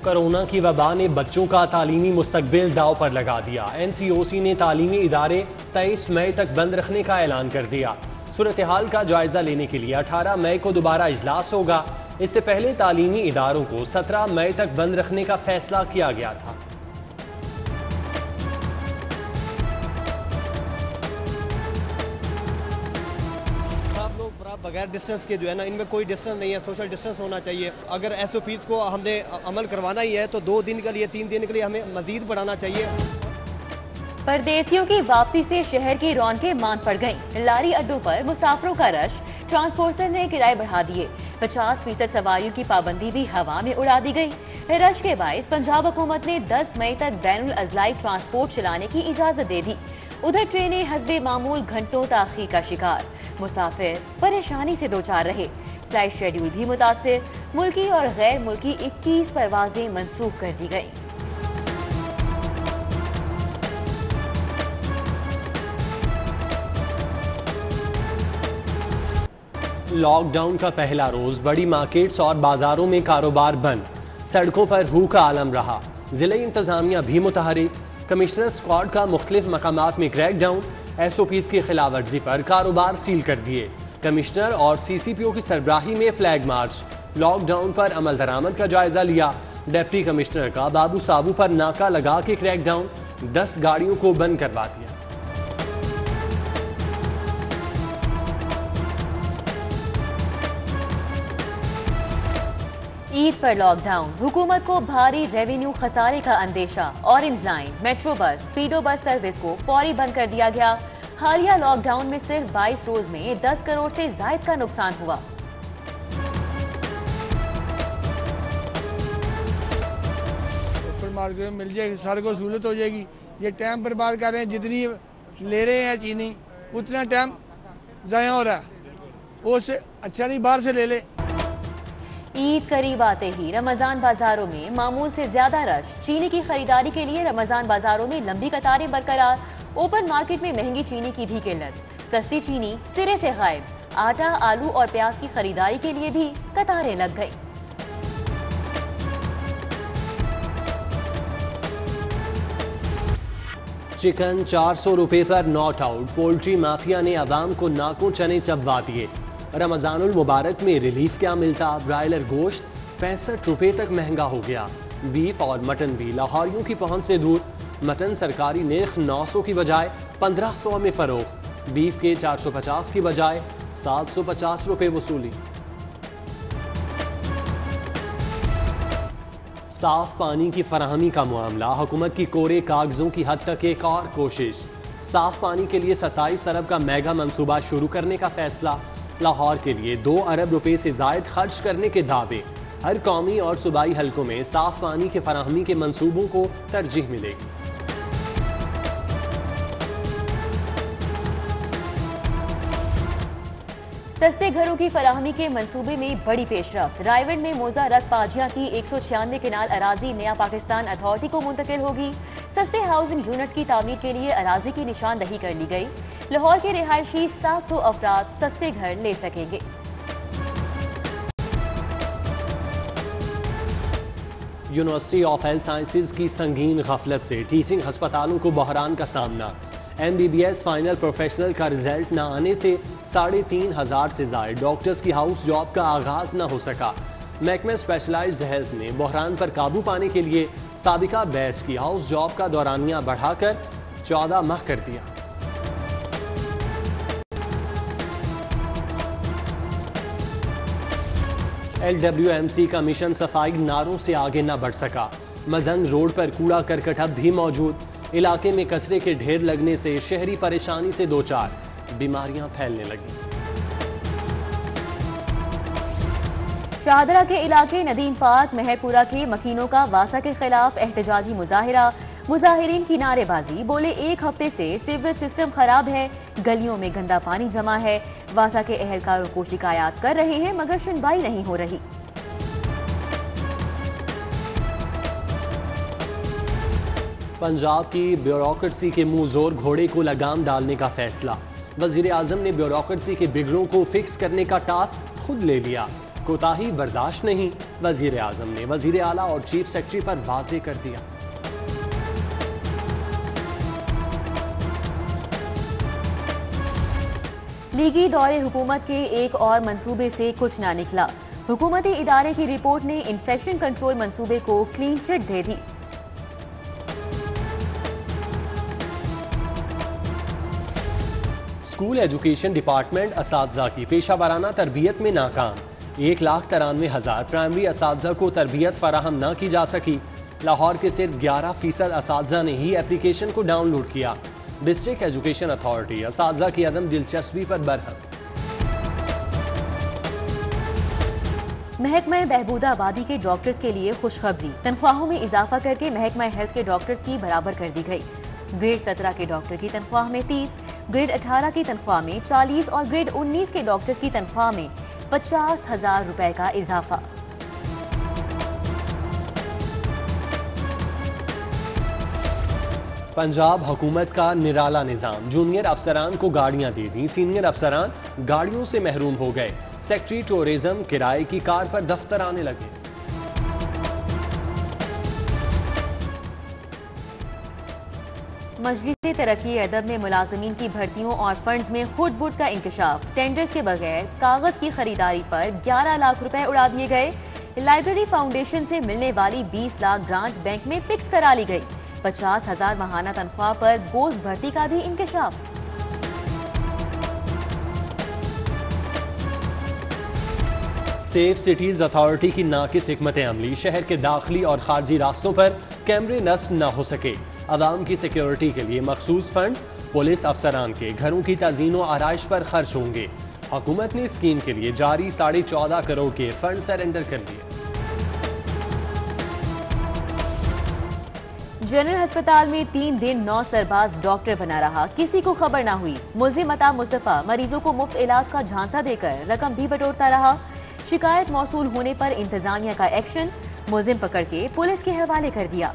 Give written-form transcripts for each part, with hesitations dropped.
Corona की वबा ने बच्चों का तालीमी मुस्तकबिल दाव पर लगा दिया। NCOC ने तालीमी इदारे 23 मई तक बंद रखने का ऐलान कर दिया। सूरत हाल का जायजा लेने के लिए 18 मई को दोबारा इजलास होगा। इससे पहले तालीमी इदारों को 17 मई तक बंद रखने का फैसला किया गया था। बगैर डिस्टेंस के जो है ना, इनमें कोई डिस्टेंस नहीं है, सोशल डिस्टेंस होना चाहिए। अगर SOPs को हमने अमल करवाना ही है तो 2 दिन के लिए 3 दिन के लिए हमें मजीद बढ़ाना चाहिए। परदेसियों की वापसी से शहर की रौनकें मांद पड़ गईं। लारी अड्डों पर मुसाफिरों का रश, ट्रांसपोर्टर ने किराए बढ़ा दिए। 50% सवारियों की पाबंदी भी हवा में उड़ा दी गई। रश के बाइस पंजाब हुकूमत ने 10 मई तक बैनुल अजलाई ट्रांसपोर्ट चलाने की इजाजत दे दी। उधर ट्रेनें हस्बे मामूल घंटों ताखीर का शिकार, मुसाफिर परेशानी से दो चार रहे। फ्लाइट शेड्यूल भी मुतासिर, मुल्की और गैर मुल्की 21 परवाजें मंसूख कर दी गई। लॉकडाउन का पहला रोज बड़ी मार्केट्स और बाजारों में कारोबार बंद, सड़कों पर हू का आलम रहा। जिले इंतजामिया भी मुतहरिक, कमिश्नर स्क्वाड का मुख्तलिफ मकामात में क्रैकडाउन, SOPs की खिलाफ वर्जी पर कारोबार सील कर दिए। कमिश्नर और CCPO की सरबराही में फ्लैग मार्च, लॉकडाउन पर अमल दरामद का जायजा लिया। डिप्टी कमिश्नर का बाबू साबू पर नाका लगा के क्रैकडाउन, 10 गाड़ियों को बंद करवा दिया। ईद पर लॉकडाउन, हुकूमत को भारी रेवेन्यू खसारे का अंदेशा। Orange line, metro bus, स्पीडो bus service को फौरी बंद कर दिया गया। हालिया लॉकडाउन में सिर्फ 22 रोज में 10 करोड़ से जायद का नुकसान हुआ। सुपर मार्केट में मिल जाएगी, सारे को सहूलत हो जाएगी। ये टाइम बर्बाद कर रहे हैं, जितनी ले रहे हैं चीनी उतना टाइम ज़ाया हो रहा है। उससे अच्छा नहीं बाहर से ले ले। ईद करीब आते ही रमजान बाजारों में मामूल से ज्यादा रश। चीनी की खरीदारी के लिए रमजान बाजारों में लंबी कतारें बरकरार। ओपन मार्केट में महंगी चीनी की भी किल्लत, सस्ती चीनी सिरे से गायब। आटा, आलू और प्याज की खरीदारी के लिए भी कतारें लग गई। चिकन 400 रुपए पर नॉट आउट, पोल्ट्री माफिया ने आवाम को नाकों चने चबवा दिए। रमजानुल मुबारक में रिलीफ क्या मिलता, ब्रायलर गोश्त 65 रुपए तक महंगा हो गया। बीफ और मटन भी लाहौरियों की पहुंच से दूर। मटन सरकारी निर्ख 900 की बजाय 1500 में फरोख्त, बीफ के 450 की बजाय 750 रुपए वसूली। साफ पानी की फराहमी का मामला, हुकूमत की कोरे कागजों की हद तक एक और कोशिश। साफ पानी के लिए 27 अरब का मेगा मंसूबा शुरू करने का फैसला। लाहौर के लिए 2 अरब रुपए से जायद खर्च करने के दावे। हर कौमी और सूबाई हलकों में साफ पानी के फराहमी के मंसूबों को तरजीह मिलेगी। सस्ते घरों की फराहमी के मंसूबे में बड़ी पेशरफ्त। रायवंड में मोजा रख पाजिया की 196 किनाल अराजी नया पाकिस्तान अथॉरिटी को मुंतकिल होगी। सस्ते हाउसिंग यूनिट्स की तामीर के लिए अराजी की निशानदही कर ली गई। लाहौर के रिहायशी 700 अफराद सस्ते घर ले सकेंगे। यूनिवर्सिटी ऑफ हेल्थ साइंसेज की संगीन गफलत से टीचिंग हस्पतालों को बहरान का सामना। MBBS फाइनल प्रोफेशनल का रिजल्ट न आने से 3500 से ज्यादा डॉक्टर्स की हाउस जॉब का आगाज न हो सका। महकमे स्पेशलाइज्ड हेल्थ ने बहरान पर काबू पाने के लिए साबिका बैच की हाउस जॉब का दौरानिया बढ़ाकर 14 माह कर दिया। LWMC का मिशन सफाई नारों से आगे न बढ़ सका। मजंग रोड पर कूड़ा करकट अब भी मौजूद। इलाके में कचरे के ढेर लगने से शहरी परेशानी से दो चार, बीमारियां फैलने लगी। शाहदरा के इलाके नदीम पार्क मेहरपुरा के मकीनों का वासा के खिलाफ एहतजाजी मुजाहिरा। मुजाहिरीन की नारेबाजी, बोले 1 हफ्ते से सीवरेज सिस्टम खराब है, गलियों में गंदा पानी जमा है। वासा के एहलकारों को शिकायत कर रहे हैं मगर सुनवाई नहीं हो रही। पंजाब की ब्यूरोक्रेसी के मुंह जोर घोड़े को लगाम डालने का फैसला। वजीर आजम ने ब्यूरोक्रेसी के बिगड़ों को फिक्स करने का टास्क खुद ले लिया। कोताही बर्दाश्त नहीं, वजीर आजम ने वजीर आला और चीफ सेक्रेटरी पर वाजे कर दिया। लीगी दौरे हुकूमत के एक और मंसूबे से कुछ ना निकला। हुकूमती इदारे की रिपोर्ट ने इन्फेक्शन कंट्रोल मंसूबे को क्लीन चिट दे दी। स्कूल एजुकेशन डिपार्टमेंट असातिज़ा की पेशा वाराना तरबियत में नाकाम। 1,93,000 प्राइमरी असातिज़ा को तरबियत फराहम न की जा सकी। लाहौर के सिर्फ 11% असातिज़ा ने ही एप्लीकेशन को डाउनलोड किया। डिस्ट्रिक्ट एजुकेशन अथॉरिटी असातिज़ा की अदम दिलचस्पी पर बरहम। महकमा बहबूदा आबादी के डॉक्टर्स के लिए खुशखबरी, तनख्वाहों में इजाफा करके महकमा हेल्थ के डॉक्टर्स की बराबर कर दी गई। ग्रेड 17 के डॉक्टर की तनख्वाह में 30, ग्रेड 18 की तनख्वाह में 40 और ग्रेड 19 के डॉक्टर्स की तनख्वाह में 50,000 रुपए का इजाफा। पंजाब हुकूमत का निराला निजाम, जूनियर अफसरान को गाड़ियां दे दी, सीनियर अफसरान गाड़ियों से महरूम हो गए। सेक्रेटरी टूरिज्म किराए की कार पर दफ्तर आने लगे। मजलिस तरक्की अदब में मुलाजमीन की भर्तियों और फंड्स में खुद बुट का इंकशाफ। टेंडर्स के बगैर कागज की खरीदारी पर 11 लाख रुपए उड़ा दिए गए। लाइब्रेरी फाउंडेशन से मिलने वाली 20 लाख ग्रांट बैंक में फिक्स करा ली गई। 50,000 माहाना तनख्वाह पर गोश्त भर्ती का भी इंकशाफ। सेफ सिटीज अथॉरिटी की नाकिस हिकमत अमली, शहर के दाखिली और खारजी रास्तों पर कैमरे नस्ब न हो सके। अवाम की सिक्योरिटी के लिए मखसूस फंड्स पुलिस अफसरान के घरों की तज़ीन व आराइश पर खर्च होंगे। हुकूमत ने स्कीम के लिए जारी 14.5 करोड़ के फंड सरेंडर कर दिए। जनरल अस्पताल में 3 दिन 9 सरबाज डॉक्टर बना रहा, किसी को खबर ना हुई। मुल्जिम अता मुस्तफा मरीजों को मुफ्त इलाज का झांसा देकर रकम भी बटोरता रहा। शिकायत मौसूल होने पर इंतजामिया का एक्शन, मुल्जिम पकड़ के पुलिस के हवाले कर दिया।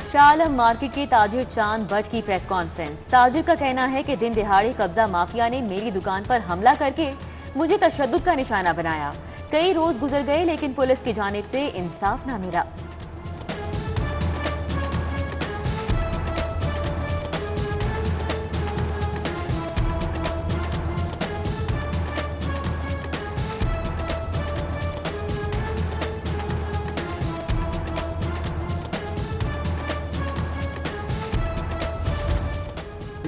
शाह आलम मार्केट के ताजिर चांद भट्ट की प्रेस कॉन्फ्रेंस। ताजिर का कहना है कि दिन दिहाड़े कब्जा माफिया ने मेरी दुकान पर हमला करके मुझे तशद्दुद का निशाना बनाया। कई रोज गुजर गए लेकिन पुलिस की जानिब से इंसाफ ना मिला।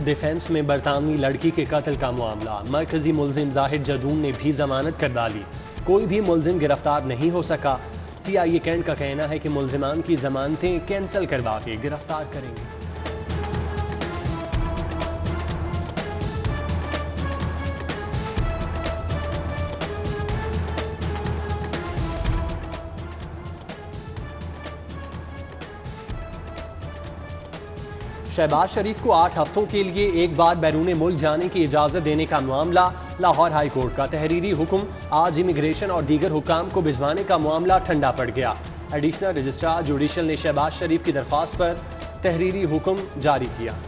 डिफेंस में बरतानवी लड़की के कत्ल का मामला, मरकजी मुल्जिम जाहिद जदून ने भी जमानत कर डाली। कोई भी मुल्जिम गिरफ्तार नहीं हो सका। CIA कैंट का कहना है कि मुल्जिमान की जमानतें कैंसिल करवा के गिरफ्तार करेंगे। शहबाज शरीफ को 8 हफ्तों के लिए एक बार बैरून मुल्क जाने की इजाजत देने का मामला, लाहौर हाई कोर्ट का तहरीरी हुक्म। आज इमिग्रेशन और दीगर हुकाम को भिजवाने का मामला ठंडा पड़ गया। एडिशनल रजिस्ट्रार जुडिशल ने शहबाज शरीफ की दरख्वास्त पर तहरीरी हुक्म जारी किया।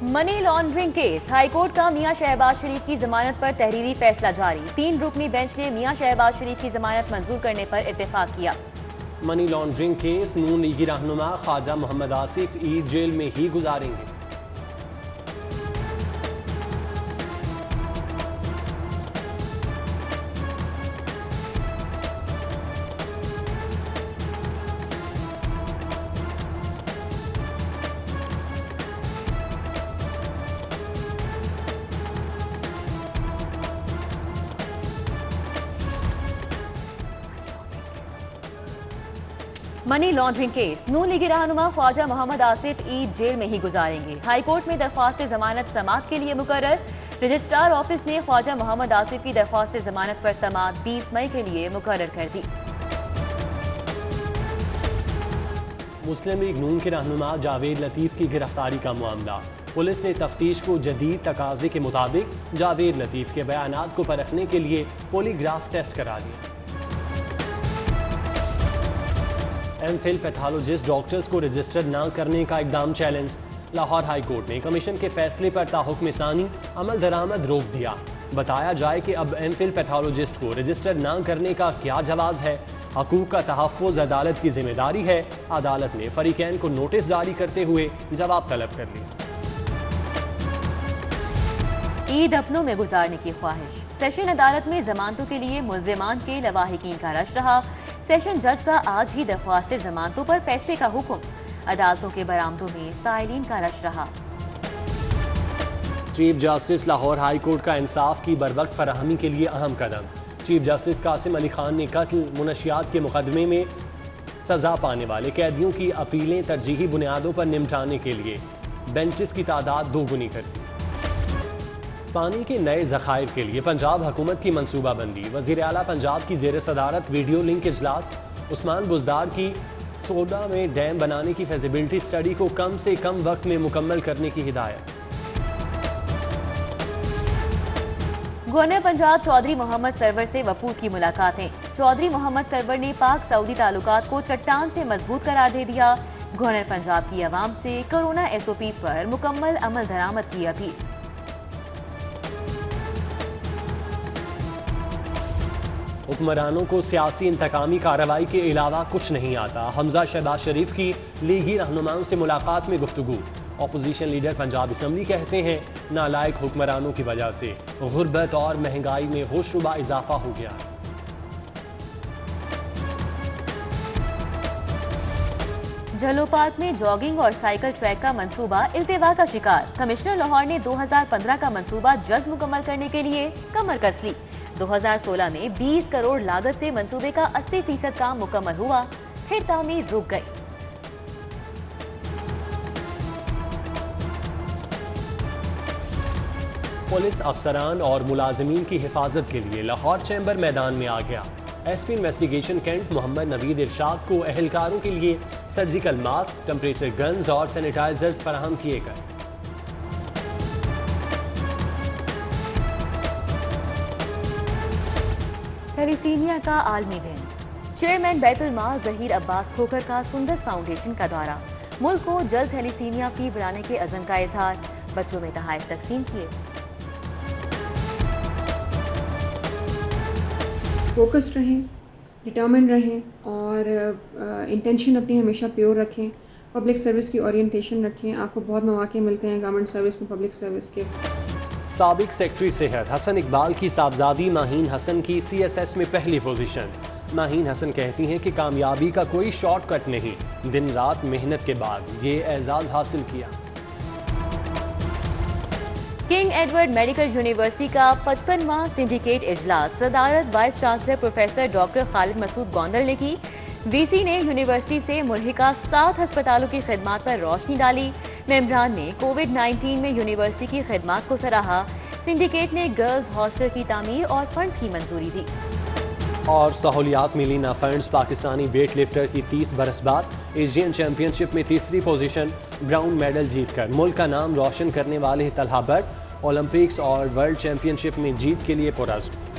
मनी लॉन्ड्रिंग केस, हाईकोर्ट का मियां शहबाज शरीफ की जमानत पर तहरीरी फैसला जारी। 3 रुकनी बेंच ने मियां शहबाज शरीफ की जमानत मंजूर करने पर इत्तेफाक किया। मनी लॉन्ड्रिंग केस नून लीगी रहनुमा ख्वाजा मोहम्मद आसिफ ईद जेल में ही गुजारेंगे। मनी लॉन्ड्रिंग केस, नून लीगी रहनुमा ख्वाजा मोहम्मद आसिफ ईद जेल में ही गुजारेंगे। हाईकोर्ट में दरख्वास्त जमानत समाअत के लिए मुकर्रर। रजिस्ट्रार ऑफिस ने ख्वाजा मोहम्मद आसिफ की दरख्वास्त जमानत पर समाअत 20 मई के लिए मुकर्रर कर दी। मुस्लिम लीग नून के रहनुमा जावेद लतीफ की गिरफ्तारी का मामला, पुलिस ने तफ्तीश को जदीद तकाजे के मुताबिक जावेद लतीफ़ के बयानात को परखने के लिए पॉलीग्राफ टेस्ट करा दिया। एमफिल पैथोलॉजिस्ट डॉक्टर्स को रजिस्टर न करने का इकदाम चैलेंज। लाहौर हाई कोर्ट ने कमीशन के फैसले पर ताहुक्म सानी अमल दरामद रोक दिया। बताया जाए कि अब एमफिल पैथोलॉजिस्ट को रजिस्टर न करने का क्या जवाज़ है। हकूक़ का तहफ़्फ़ुज़ अदालत की जिम्मेदारी है। अदालत ने फरीकैन को नोटिस जारी करते हुए जवाब तलब कर लिया। ईद अपनों में गुजारने की ख्वाहिश। सेशन अदालत में जमानतों के लिए मुल्ज़िमान के लवाहिकीन का रश रहा। सेशन जज का आज ही दरख्वास्त जमानतों पर फैसले का हुक्म। अदालतों के बरामदों में साइलिन का रश रहा। Chief justice Lahore high court का इंसाफ की बरवक्त फराहमी के लिए अहम कदम। चीफ जस्टिस कासिम अली खान ने कत्ल मुनशियात के मुकदमे में सजा पाने वाले कैदियों की अपीलें तरजीही बुनियादों पर निपटाने के लिए बेंचेस की तादाद दोगुनी कर दी। पानी के नए ज़खायर के लिए पंजाब हुकूमत की मनसूबाबंदी। वज़ीर आला पंजाब की ज़ेर सदारत वीडियो लिंक इजलास। उस्मान बुज़दार की सोडा में डैम बनाने की फेजिबिलिटी स्टडी को कम से कम वक्त में मुकम्मल करने की हिदायत। गवर्नर पंजाब चौधरी मोहम्मद सरवर से वफूद की मुलाकातें। चौधरी मोहम्मद सरवर ने पाक सऊदी ताल्लुकात को चट्टान से मजबूत करार दे दिया। गवर्नर पंजाब की आवाम से कोरोना SOPs पर मुकम्मल अमल दरामद की अपील। हुक्मरानों को सियासी इंतकामी कार्रवाई के अलावा कुछ नहीं आता। हमजा शहबाज शरीफ की लीगी रहनुमाओं से मुलाकात में गुफ्तगू। अपोजिशन लीडर पंजाब असम्बली कहते हैं नालायक हुक्मरानों की वजह से गुर्बत और महंगाई में होशरुबा इजाफा हो गया। जलोपात में जॉगिंग और साइकिल ट्रैक का मंसूबा इल्तिवा का शिकार। कमिश्नर लाहौर ने 2015 का मंसूबा जल्द मुकम्मल करने के लिए कमर कस ली। 2016 में 20 करोड़ लागत से मंसूबे का 80% काम मुकम्मल हुआ, फिर तामीर रुक गई। पुलिस अफसरान और मुलाजमीन की हिफाजत के लिए लाहौर चैम्बर मैदान में आ गया। SP investigation Cantt Mohammad Naveed Irshad को अहलकारों के लिए सर्जिकल मास्क, टेम्परेचर गन्स और सैनिटाइजर्स फराहम किए गए। थैलीसीमिया का आलमी दिन। चेयरमैन बैतुल माल ज़हीर अब्बास खोकर का सुंदस फाउंडेशन का दौरा। मुल्क को जल्द थैलीसीमिया फ्री बनाने के अज़म का इजहार। बच्चों में तोहफे तकसीम किए। फोकस्ड रहें, डिटर्मिन्ड रहें और इंटेंशन अपनी हमेशा प्योर रखें। पब्लिक सर्विस की ओरिएंटेशन रखें। आपको बहुत मौके मिलते हैं गवर्नमेंट सर्विस में, पब्लिक सर्विस के। साबिक सेक्रेटरी सेहत हसन इकबाल की साहबजादी माहीन हसन की CSS में पहली पोजीशन। माहीन हसन कहती हैं कि कामयाबी का कोई शॉर्टकट नहीं, दिन रात मेहनत के बाद ये एजाज़ हासिल किया। किंग एडवर्ड मेडिकल यूनिवर्सिटी का 55वां सिंडिकेट इजलास सदारत vice chancellor professor doctor Khalid Masood Gondal ने की। VC ने यूनिवर्सिटी से मुल्हिका 7 अस्पतालों की खिदमात पर रोशनी डाली। मेंबरान ने कोविड-19 में यूनिवर्सिटी की खिदमात को सराहा। सिंडिकेट ने गर्ल्स हॉस्टल की तामीर और फंड्स की मंजूरी दी। और सहूलियात मिली ना फंड्स। पाकिस्तानी वेट लिफ्टर की 30 बरस बाद एशियन चैंपियनशिप में तीसरी पोजीशन। ब्राउन मेडल जीतकर मुल्क का नाम रोशन करने वाले तलहा भट्ट ओलंपिक्स और वर्ल्ड चैंपियनशिप में जीत के लिए पुरस्कार।